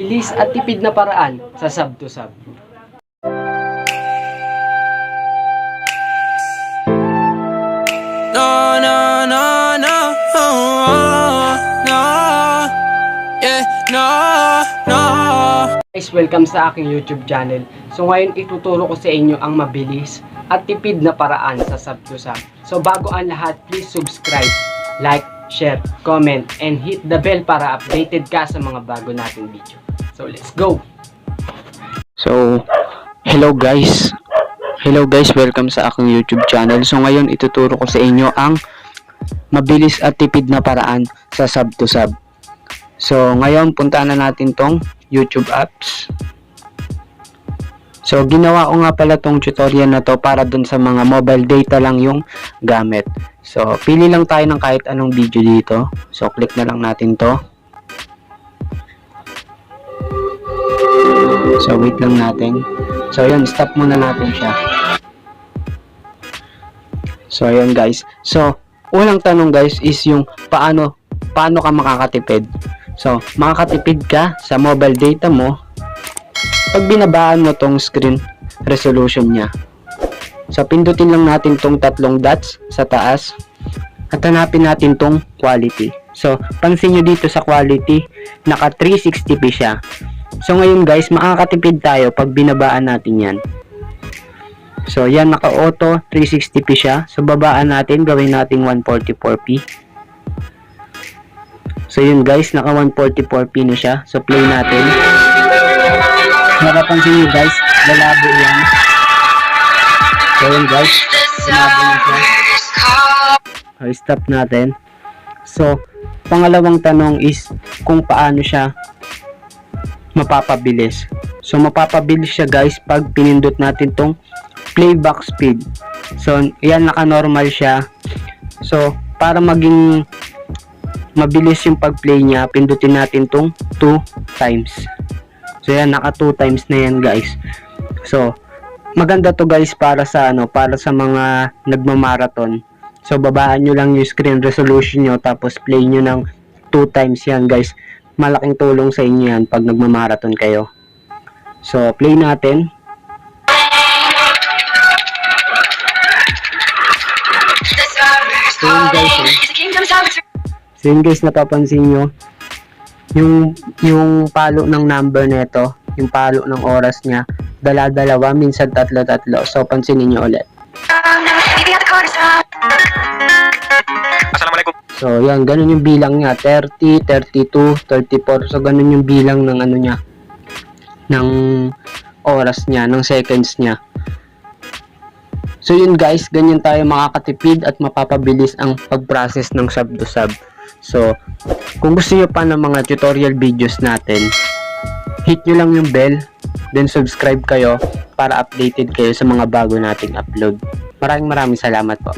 Bilis at tipid na paraan sa sub to sub. No, no, no, no, no, yeah, no, no. Guys, welcome sa aking YouTube channel. So ngayon ituturo ko sa inyo ang mabilis at tipid na paraan sa sub to sub. So bago ang lahat, please subscribe, like, share, comment, and hit the bell para updated ka sa mga bago nating video. So let's go! So, hello guys, welcome sa aking YouTube channel. So ngayon ituturo ko sa inyo ang mabilis at tipid na paraan sa sub to sub. So ngayon puntaan na natin tong YouTube apps. So ginawa ko nga pala tong tutorial na to para dun sa mga mobile data lang yung gamit. So pili lang tayo ng kahit anong video dito. So click na lang natin to. So wait lang natin. So yun, stop muna natin siya. So ayun guys. So unang tanong guys is yung paano ka makakatipid. So makakatipid ka sa mobile data mo pag binabaan mo tong screen resolution niya. So pindutin lang natin tong tatlong dots sa taas at hanapin natin tong quality. So pansin nyo dito sa quality, naka 360p siya. So ngayon guys, makakatipid tayo pag binabaan natin yan. So yan, naka auto 360p siya. So babaan natin, gawin natin 144p. So yun guys, naka 144p na siya. So play natin. Nakapansin nyo guys, lalabo yan. So yun guys, lalabo na siya. So stop natin. So pangalawang tanong is kung paano siya mapapabilis. So mapapabilis siya guys pag pinindot natin tong playback speed. So yan, naka normal siya. So para maging mabilis yung pag-play niya, pindutin natin tong 2 times. So yan, naka 2 times na yan guys. So maganda to guys para sa para sa mga nagmamarathon. So babaan nyo lang yung screen resolution nyo, tapos play nyo ng 2 times yan guys. Malaking tulong sa inyo yan pag nagmamarathon kayo. So play natin. So yun guys, napapansin nyo yung palo ng number nito, yung palo ng oras niya, dala-dalawa, minsan tatlo-tatlo. So pansinin nyo ulit. Assalamualaikum. So yan, ganun yung bilang niya, 30, 32, 34. So ganun yung bilang ng niya, ng oras niya, ng seconds niya. So yun guys, ganyan tayo makakatipid at mapapabilis ang pag-process ng sub to sub. So kung gusto nyo pa ng mga tutorial videos natin, hit nyo lang yung bell, then subscribe kayo para updated kayo sa mga bago nating upload. Maraming salamat po.